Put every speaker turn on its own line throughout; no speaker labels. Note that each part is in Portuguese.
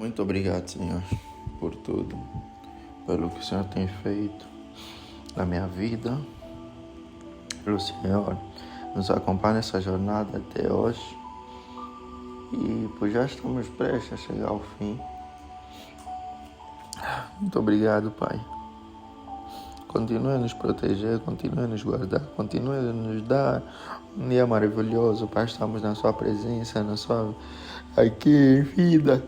Muito obrigado, Senhor, por tudo, pelo que o Senhor tem feito na minha vida, pelo Senhor nos acompanha nessa jornada até hoje e pois já estamos prestes a chegar ao fim. Muito obrigado, Pai. Continue a nos proteger, continue a nos guardar, continue a nos dar um dia maravilhoso para estarmos na Sua presença, na Sua aqui em vida,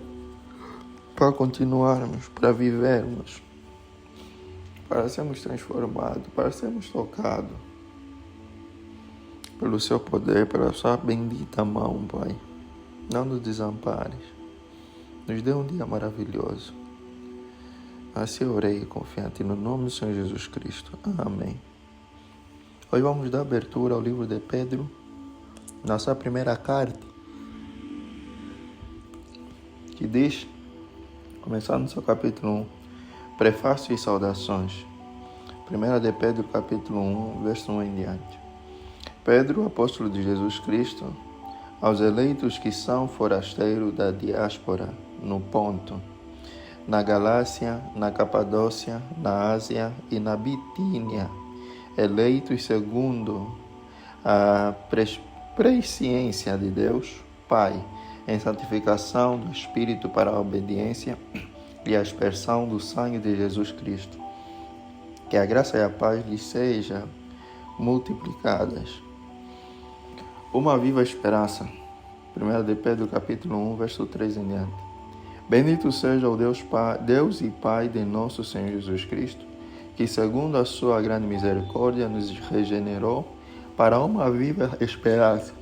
para continuarmos, para vivermos, para sermos transformados, para sermos tocados pelo Seu poder, pela Sua bendita mão, Pai. Não nos desampares. Nos dê um dia maravilhoso. Assim orei confiante no nome do Senhor Jesus Cristo. Amém. Hoje vamos dar abertura ao livro de Pedro, nossa primeira carta, que diz, começando no seu capítulo 1, prefácio e saudações. 1 de Pedro, capítulo 1, verso 1 em diante. Pedro, apóstolo de Jesus Cristo, aos eleitos que são forasteiros da diáspora, no Ponto, na Galácia, na Capadócia, na Ásia e na Bitínia, eleitos segundo a presciência de Deus, Pai, em santificação do Espírito para a obediência e a aspersão do sangue de Jesus Cristo. Que a graça e a paz lhes sejam multiplicadas. Uma viva esperança. 1 de Pedro, capítulo 1, verso 3 em diante. Bendito seja o Deus e Pai de nosso Senhor Jesus Cristo, que segundo a sua grande misericórdia nos regenerou para uma viva esperança,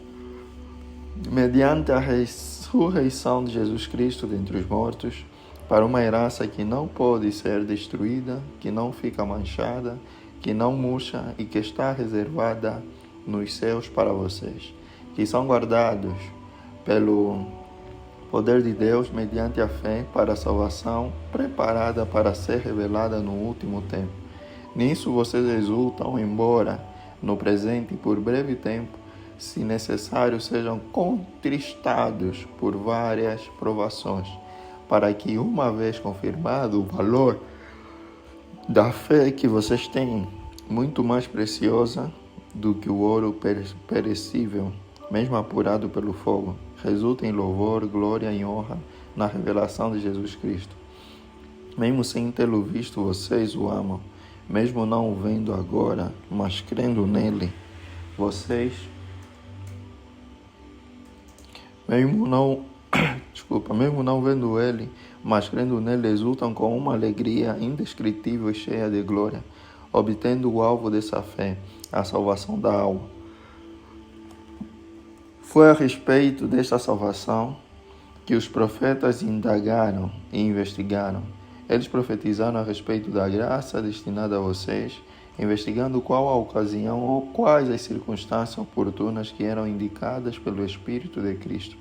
mediante a ressurreição de Jesus Cristo dentre os mortos, para uma herança que não pode ser destruída, que não fica manchada, que não murcha e que está reservada nos céus para vocês, que são guardados pelo poder de Deus mediante a fé para a salvação, preparada para ser revelada no último tempo. Nisso vocês exultam, embora no presente por breve tempo, se necessário, sejam contristados por várias provações, para que, uma vez confirmado o valor da fé que vocês têm, muito mais preciosa do que o ouro perecível, mesmo apurado pelo fogo, resulta em louvor, glória e honra na revelação de Jesus Cristo. Mesmo sem tê-lo visto, vocês o amam. Mesmo não o vendo agora, mas crendo nele, vocês... Mesmo não vendo ele, mas crendo nele, exultam com uma alegria indescritível e cheia de glória, obtendo o alvo dessa fé, a salvação da alma. Foi a respeito desta salvação que os profetas indagaram e investigaram. Eles profetizaram a respeito da graça destinada a vocês, investigando qual a ocasião ou quais as circunstâncias oportunas que eram indicadas pelo Espírito de Cristo,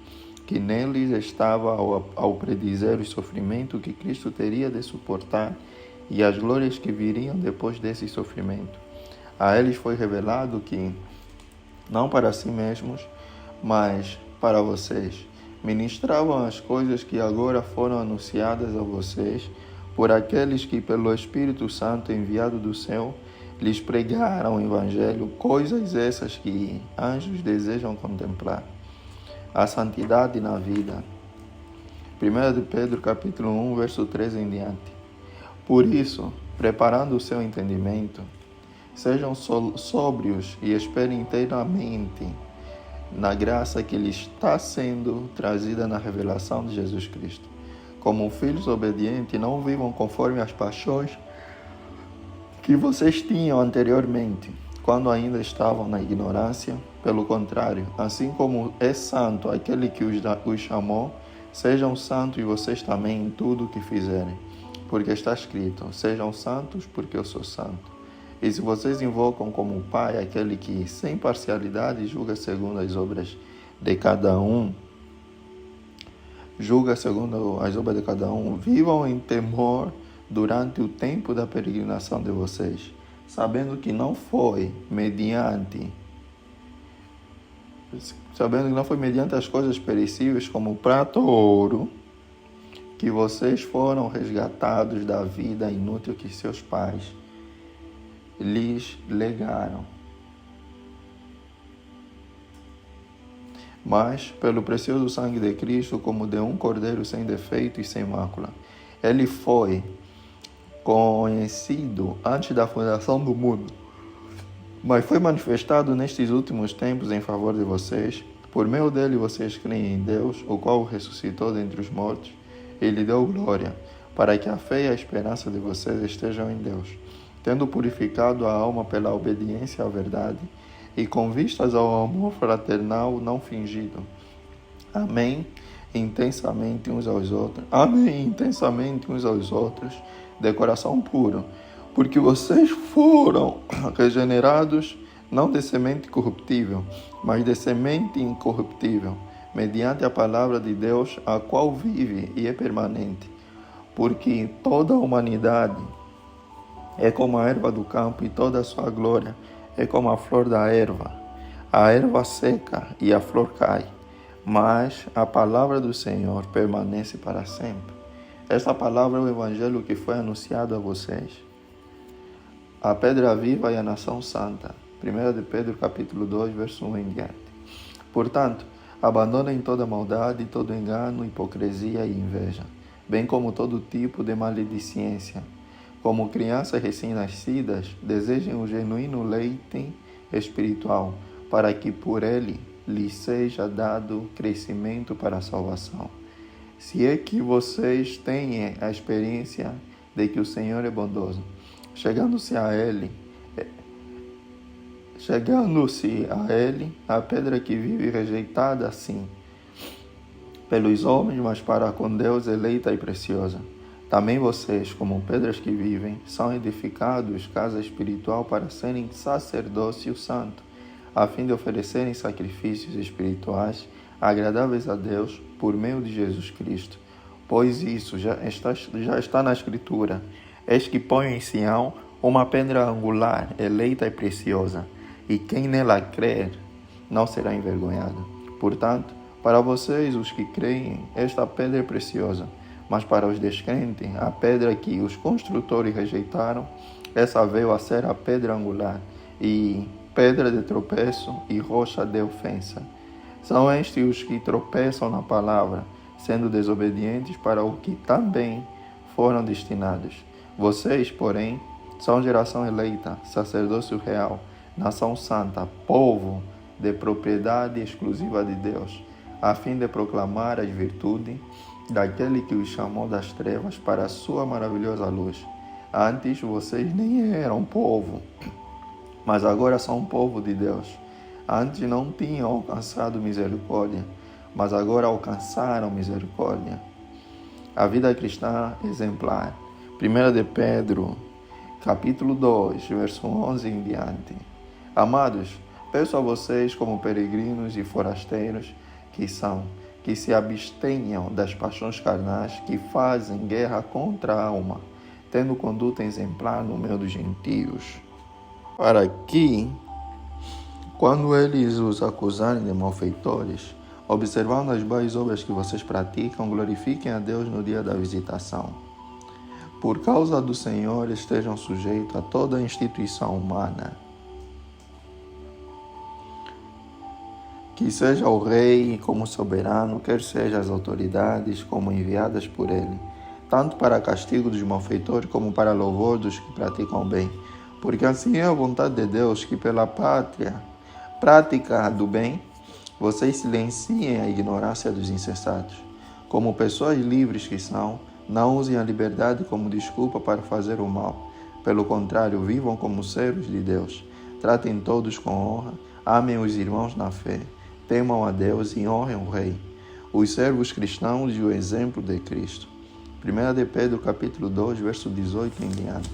que neles estava ao predizer o sofrimento que Cristo teria de suportar e as glórias que viriam depois desse sofrimento. A eles foi revelado que, não para si mesmos, mas para vocês, ministravam as coisas que agora foram anunciadas a vocês por aqueles que, pelo Espírito Santo enviado do céu, lhes pregaram o Evangelho, coisas essas que anjos desejam contemplar. A santidade na vida. 1 de Pedro, capítulo 1, verso 13 em diante. Por isso, preparando o seu entendimento, sejam sóbrios e esperem inteiramente na graça que lhes está sendo trazida na revelação de Jesus Cristo. Como filhos obedientes, não vivam conforme as paixões que vocês tinham anteriormente, quando ainda estavam na ignorância. Pelo contrário, assim como é santo aquele que os chamou, sejam santos vocês também em tudo o que fizerem, porque está escrito, sejam santos porque eu sou santo. E se vocês invocam como Pai aquele que, sem parcialidade, julga segundo as obras de cada um, vivam em temor durante o tempo da peregrinação de vocês, sabendo que não foi mediante as coisas perecíveis como prata ou ouro que vocês foram resgatados da vida inútil que seus pais lhes legaram, mas pelo precioso sangue de Cristo, como de um cordeiro sem defeito e sem mácula. Ele foi conhecido antes da fundação do mundo, mas foi manifestado nestes últimos tempos em favor de vocês. Por meio dele vocês creem em Deus, o qual o ressuscitou dentre os mortos e lhe deu glória, para que a fé e a esperança de vocês estejam em Deus, tendo purificado a alma pela obediência à verdade e com vistas ao amor fraternal não fingido. Amém intensamente uns aos outros, de coração puro, porque vocês foram regenerados não de semente corruptível, mas de semente incorruptível, mediante a palavra de Deus, a qual vive e é permanente. Porque toda a humanidade é como a erva do campo, e toda a sua glória é como a flor da erva. A erva seca e a flor cai, mas a palavra do Senhor permanece para sempre. Esta palavra é o evangelho que foi anunciado a vocês, a pedra viva e a nação santa. 1 de Pedro capítulo 2, verso 1 em diante. Portanto, abandonem toda maldade, todo engano, hipocrisia e inveja, bem como todo tipo de maledicência. Como crianças recém-nascidas, desejem o genuíno leite espiritual, para que por ele lhes seja dado crescimento para a salvação. Se é que vocês têm a experiência de que o Senhor é bondoso, chegando-se a ele, a pedra que vive rejeitada assim pelos homens, mas para com Deus eleita e preciosa. Também vocês, como pedras que vivem, são edificados casa espiritual para serem sacerdócio santo, a fim de oferecerem sacrifícios espirituais agradáveis a Deus por meio de Jesus Cristo. Pois isso já está na Escritura. Eis que põe em Sião uma pedra angular, eleita e preciosa, e quem nela crer não será envergonhado. Portanto, para vocês, os que creem, esta pedra é preciosa, mas para os descrentes, a pedra que os construtores rejeitaram, essa veio a ser a pedra angular, e pedra de tropeço e rocha de ofensa. São estes os que tropeçam na palavra, sendo desobedientes para o que também foram destinados. Vocês, porém, são geração eleita, sacerdócio real, nação santa, povo de propriedade exclusiva de Deus, a fim de proclamar as virtudes daquele que os chamou das trevas para a sua maravilhosa luz. Antes vocês nem eram povo, mas agora são povo de Deus. Antes não tinham alcançado misericórdia, mas agora alcançaram misericórdia. A vida cristã exemplar. 1 de Pedro, capítulo 2, verso 11 em diante. Amados, peço a vocês, como peregrinos e forasteiros que são, que se abstenham das paixões carnais que fazem guerra contra a alma, tendo conduta exemplar no meio dos gentios, para que, quando eles os acusarem de malfeitores, observando as boas obras que vocês praticam, glorifiquem a Deus no dia da visitação. Por causa do Senhor, estejam sujeitos a toda a instituição humana, que seja o rei como soberano, quer seja as autoridades como enviadas por ele, tanto para castigo dos malfeitores como para louvor dos que praticam bem, porque assim é a vontade de Deus, que pela prática do bem, vocês silenciem a ignorância dos insensatos. Como pessoas livres que são, não usem a liberdade como desculpa para fazer o mal. Pelo contrário, vivam como servos de Deus. Tratem todos com honra, amem os irmãos na fé, temam a Deus e honrem o Rei, os servos cristãos e o exemplo de Cristo. 1 de Pedro capítulo 2, verso 18 em diante.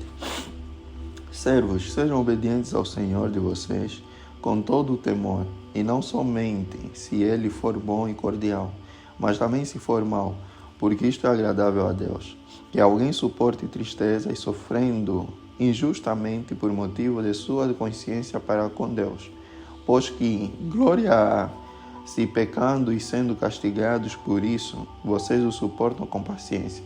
Servos, sejam obedientes ao Senhor de vocês com todo o temor, e não somente se ele for bom e cordial, mas também se for mau, porque isto é agradável a Deus. Que alguém suporte tristeza e sofrendo injustamente por motivo de sua consciência para com Deus, pois que glória há Se pecando e sendo castigados por isso, vocês o suportam com paciência.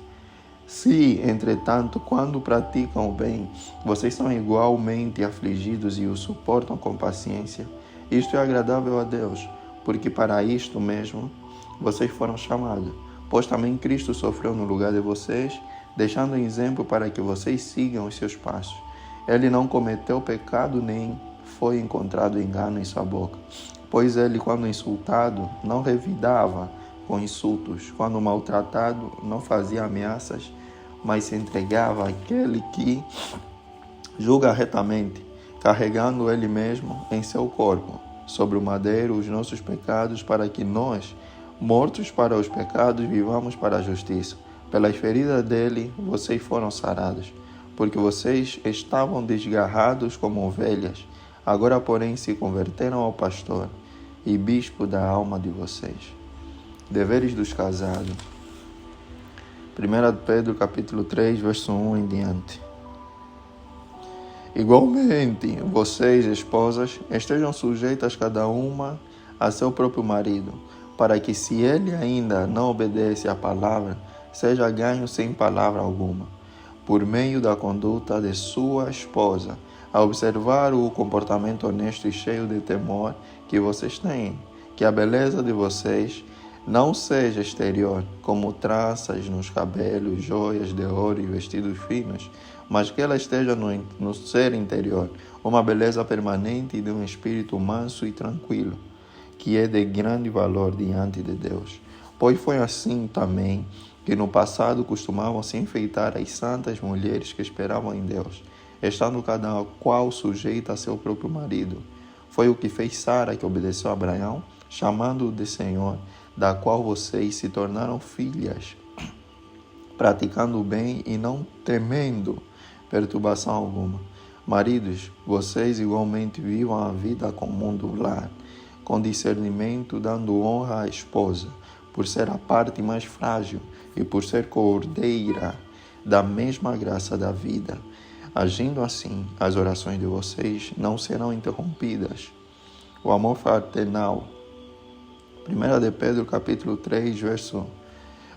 Se, entretanto, quando praticam o bem, vocês são igualmente afligidos e o suportam com paciência, isto é agradável a Deus, porque para isto mesmo vocês foram chamados. Pois também Cristo sofreu no lugar de vocês, deixando um exemplo para que vocês sigam os seus passos. Ele não cometeu pecado nem foi encontrado engano em sua boca. Pois ele, quando insultado, não revidava com insultos. Quando maltratado, não fazia ameaças, mas se entregava àquele que julga retamente, carregando ele mesmo em seu corpo, sobre o madeiro, os nossos pecados, para que nós, mortos para os pecados, vivamos para a justiça. Pelas feridas dele, vocês foram sarados, porque vocês estavam desgarrados como ovelhas. Agora, porém, se converteram ao pastor e bispo da alma de vocês. Deveres dos casados. 1 Pedro capítulo 3, verso 1 em diante. Igualmente, vocês, esposas, estejam sujeitas cada uma a seu próprio marido, para que, se ele ainda não obedece à palavra, seja ganho sem palavra alguma, por meio da conduta de sua esposa, a observar o comportamento honesto e cheio de temor que vocês têm, que a beleza de vocês não seja exterior, como tranças nos cabelos, joias de ouro e vestidos finos, mas que ela esteja no ser interior, uma beleza permanente de um espírito manso e tranquilo, que é de grande valor diante de Deus. Pois foi assim também que no passado costumavam se enfeitar as santas mulheres que esperavam em Deus, estando cada qual sujeita a seu próprio marido. Foi o que fez Sara, que obedeceu a Abraão, chamando-o de Senhor, da qual vocês se tornaram filhas, praticando o bem e não temendo perturbação alguma. Maridos, vocês igualmente vivam a vida comum do lar, com discernimento, dando honra à esposa, por ser a parte mais frágil e por ser cordeira da mesma graça da vida. Agindo assim, as orações de vocês não serão interrompidas. O amor fraternal. 1 Pedro capítulo 3, verso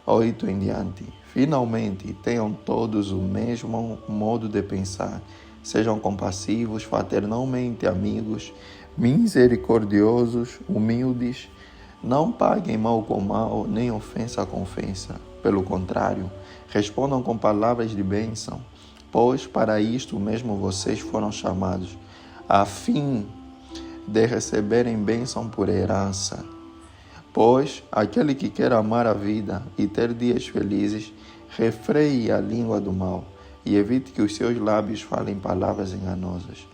8 em diante. Finalmente, tenham todos o mesmo modo de pensar. Sejam compassivos, fraternalmente amigos, misericordiosos, humildes. Não paguem mal com mal, nem ofensa com ofensa. Pelo contrário, respondam com palavras de bênção, pois para isto mesmo vocês foram chamados, a fim de receberem bênção por herança. Pois aquele que quer amar a vida e ter dias felizes, refreie a língua do mal e evite que os seus lábios falem palavras enganosas.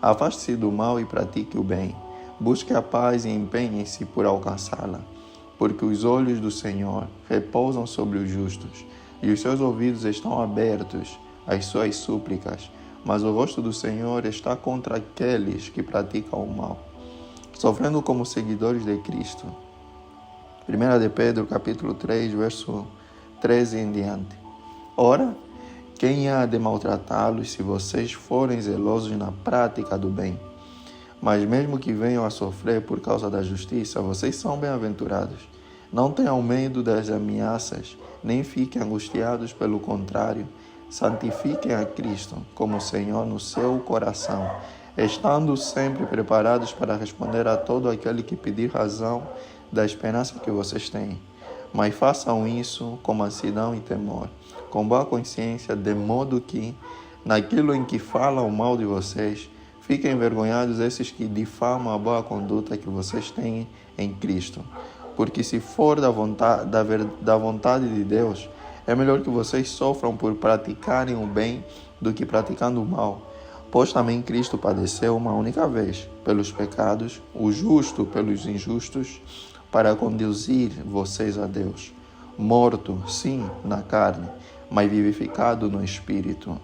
Afaste-se do mal e pratique o bem. Busque a paz e empenhe-se por alcançá-la, porque os olhos do Senhor repousam sobre os justos e os seus ouvidos estão abertos às suas súplicas, mas o rosto do Senhor está contra aqueles que praticam o mal, sofrendo como seguidores de Cristo. 1 Pedro capítulo 3, verso 13 em diante. Ora, quem há de maltratá-los se vocês forem zelosos na prática do bem? Mas mesmo que venham a sofrer por causa da justiça, vocês são bem-aventurados. Não tenham medo das ameaças, nem fiquem angustiados, pelo contrário, santifiquem a Cristo como Senhor no seu coração, estando sempre preparados para responder a todo aquele que pedir razão da esperança que vocês têm. Mas façam isso com mansidão e temor, com boa consciência, de modo que, naquilo em que falam mal de vocês, fiquem envergonhados esses que difamam a boa conduta que vocês têm em Cristo. Porque se for da vontade de Deus, é melhor que vocês sofram por praticarem o bem do que praticando o mal. Pois também Cristo padeceu uma única vez pelos pecados, o justo pelos injustos, para conduzir vocês a Deus. Morto, sim, na carne, mas vivificado no Espírito,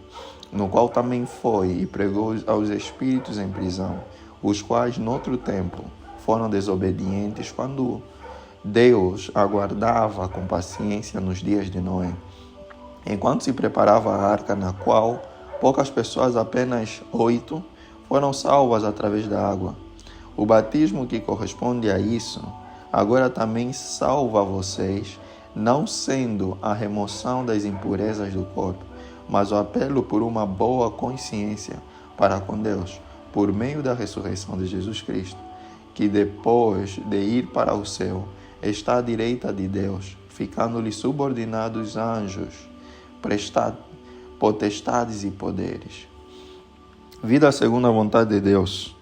no qual também foi e pregou aos espíritos em prisão, os quais, noutro tempo, foram desobedientes quando Deus aguardava com paciência nos dias de Noé, enquanto se preparava a arca, na qual poucas pessoas, apenas 8, foram salvas através da água. O batismo que corresponde a isso agora também salva vocês, não sendo a remoção das impurezas do corpo, mas o apelo por uma boa consciência para com Deus, por meio da ressurreição de Jesus Cristo, que depois de ir para o céu, está à direita de Deus, ficando-lhe subordinados anjos, potestades e poderes. Vida segundo a vontade de Deus.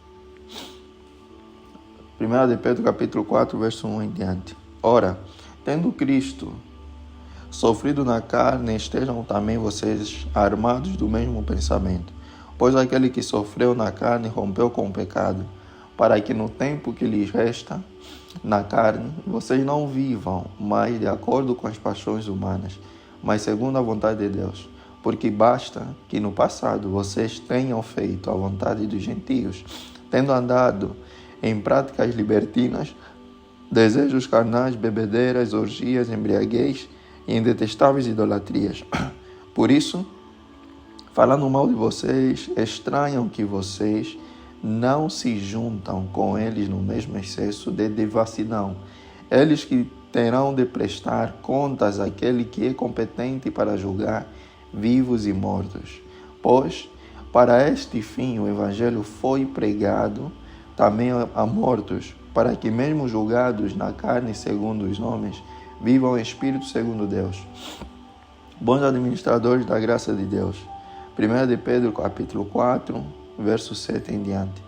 1 de Pedro capítulo 4, verso 1 em diante. Ora, tendo Cristo sofrido na carne, estejam também vocês armados do mesmo pensamento. Pois aquele que sofreu na carne rompeu com o pecado, para que no tempo que lhes resta na carne, vocês não vivam mais de acordo com as paixões humanas, mas segundo a vontade de Deus. Porque basta que no passado vocês tenham feito a vontade dos gentios, tendo andado em práticas libertinas, desejos carnais, bebedeiras, orgias, embriaguez e em detestáveis idolatrias. Por isso, falando mal de vocês, estranham que vocês não se juntam com eles no mesmo excesso de devassidão. Eles que terão de prestar contas àquele que é competente para julgar vivos e mortos. Pois, para este fim, o Evangelho foi pregado também a mortos, para que mesmo julgados na carne segundo os homens, vivam em espírito segundo Deus. Bons administradores da graça de Deus. 1 de Pedro capítulo 4, verso 7 em diante.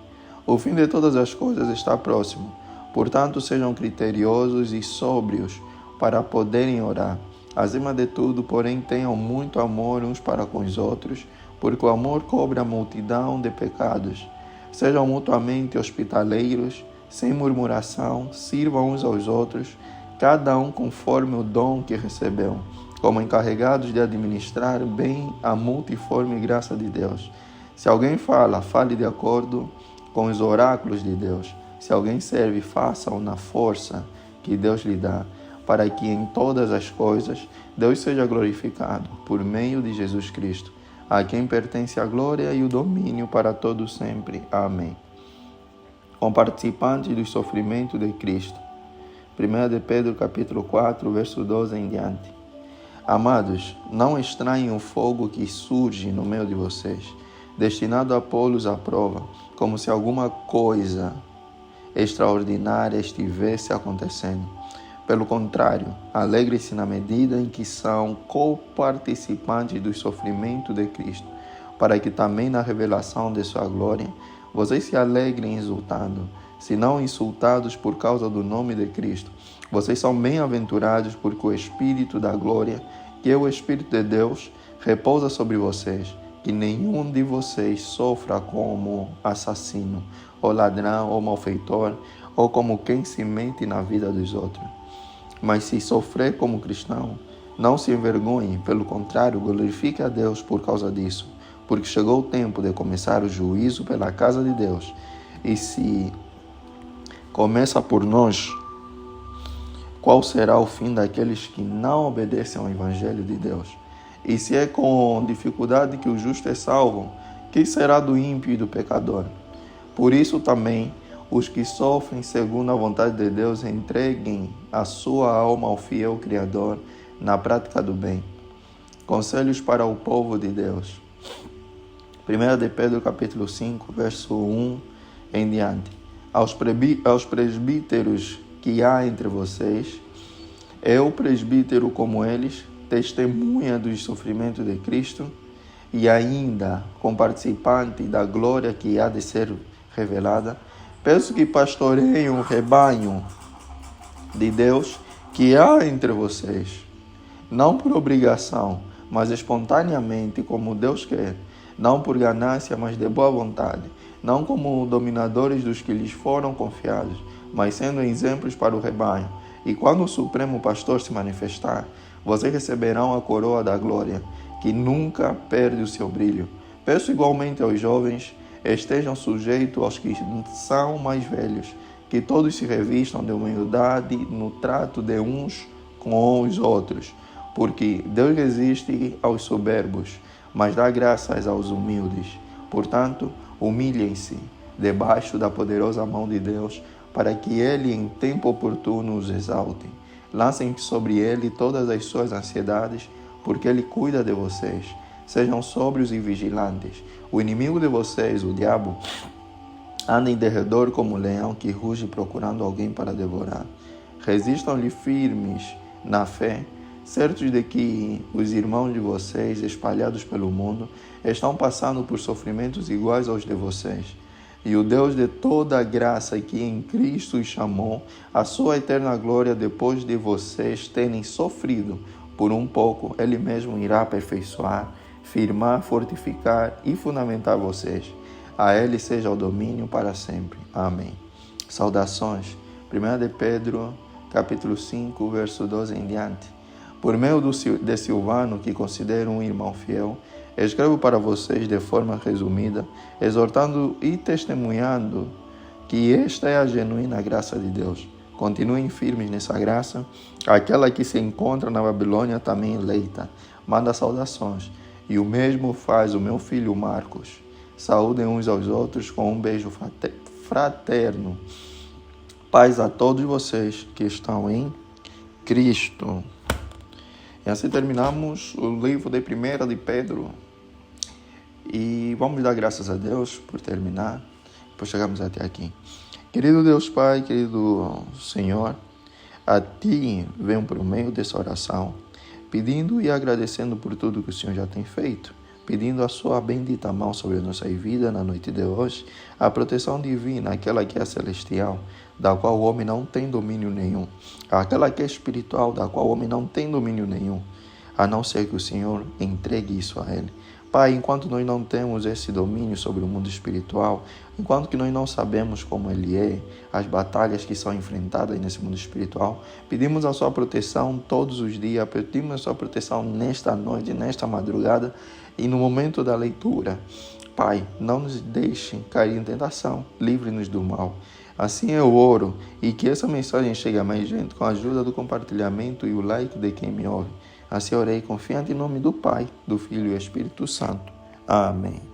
O fim de todas as coisas está próximo. Portanto, sejam criteriosos e sóbrios para poderem orar. Acima de tudo, porém, tenham muito amor uns para com os outros, porque o amor cobre a multidão de pecados. Sejam mutuamente hospitaleiros, sem murmuração, sirvam uns aos outros, cada um conforme o dom que recebeu, como encarregados de administrar bem a multiforme graça de Deus. Se alguém fala, fale de acordo com os oráculos de Deus. Se alguém serve, faça-o na força que Deus lhe dá, para que em todas as coisas Deus seja glorificado por meio de Jesus Cristo, a quem pertence a glória e o domínio para todo sempre. Amém. Com participantes do sofrimento de Cristo. 1 de Pedro capítulo 4, verso 12 em diante. Amados, não estranhem o fogo que surge no meio de vocês, destinado a pô-los à prova, como se alguma coisa extraordinária estivesse acontecendo. Pelo contrário, alegrem-se na medida em que são coparticipantes do sofrimento de Cristo, para que também na revelação de sua glória vocês se alegrem exultando, se não insultados por causa do nome de Cristo. Vocês são bem-aventurados porque o Espírito da glória, que é o Espírito de Deus, repousa sobre vocês. Que nenhum de vocês sofra como assassino, ou ladrão, ou malfeitor, ou como quem se mete na vida dos outros. Mas se sofrer como cristão, não se envergonhe, pelo contrário, glorifique a Deus por causa disso, porque chegou o tempo de começar o juízo pela casa de Deus. E se começa por nós, qual será o fim daqueles que não obedecem ao Evangelho de Deus? E se é com dificuldade que o justo é salvo, que será do ímpio e do pecador? Por isso também, os que sofrem segundo a vontade de Deus entreguem a sua alma ao fiel Criador na prática do bem. Conselhos para o povo de Deus. 1 de Pedro capítulo 5, verso 1 em diante. Aos presbíteros que há entre vocês, é o presbítero como eles, testemunha dos sofrimentos de Cristo e ainda comparticipante da glória que há de ser revelada. Peço que pastoreiem o rebanho de Deus que há entre vocês, não por obrigação, mas espontaneamente, como Deus quer, não por ganância, mas de boa vontade, não como dominadores dos que lhes foram confiados, mas sendo exemplos para o rebanho. E quando o Supremo Pastor se manifestar, vocês receberão a coroa da glória, que nunca perde o seu brilho. Peço igualmente aos jovens, estejam sujeitos aos que são mais velhos, que todos se revistam de humildade no trato de uns com os outros, porque Deus resiste aos soberbos, mas dá graças aos humildes. Portanto, humilhem-se debaixo da poderosa mão de Deus, para que ele em tempo oportuno os exalte. Lancem sobre ele todas as suas ansiedades, porque ele cuida de vocês. Sejam sóbrios e vigilantes. O inimigo de vocês, o diabo, anda em derredor como um leão que ruge procurando alguém para devorar. Resistam-lhe firmes na fé, certos de que os irmãos de vocês, espalhados pelo mundo, estão passando por sofrimentos iguais aos de vocês. E o Deus de toda a graça que em Cristo os chamou à sua eterna glória depois de vocês terem sofrido por um pouco, Ele mesmo irá aperfeiçoar, firmar, fortificar e fundamentar vocês. A Ele seja o domínio para sempre. Amém. Saudações. 1 de Pedro, capítulo 5, verso 12 em diante. Por meio de Silvano, que considero um irmão fiel, escrevo para vocês de forma resumida, exortando e testemunhando que esta é a genuína graça de Deus. Continuem firmes nessa graça. Aquela que se encontra na Babilônia também eleita manda saudações. E o mesmo faz o meu filho Marcos. Saúdem uns aos outros com um beijo fraterno. Paz a todos vocês que estão em Cristo. E assim terminamos o livro de 1 de Pedro. E vamos dar graças a Deus por terminar, por chegarmos até aqui. Querido Deus Pai, querido Senhor, a Ti venho por meio dessa oração, pedindo e agradecendo por tudo que o Senhor já tem feito, pedindo a Sua bendita mão sobre a nossa vida na noite de hoje, a proteção divina, aquela que é celestial, da qual o homem não tem domínio nenhum, aquela que é espiritual, da qual o homem não tem domínio nenhum, a não ser que o Senhor entregue isso a Ele. Pai, enquanto nós não temos esse domínio sobre o mundo espiritual, enquanto que nós não sabemos como ele é, as batalhas que são enfrentadas nesse mundo espiritual, pedimos a sua proteção todos os dias, pedimos a sua proteção nesta noite, nesta madrugada e no momento da leitura. Pai, não nos deixe cair em tentação, livre-nos do mal. Assim eu oro e que essa mensagem chegue a mais gente com a ajuda do compartilhamento e o like de quem me ouve. Assim orei confiante em nome do Pai, do Filho e do Espírito Santo. Amém.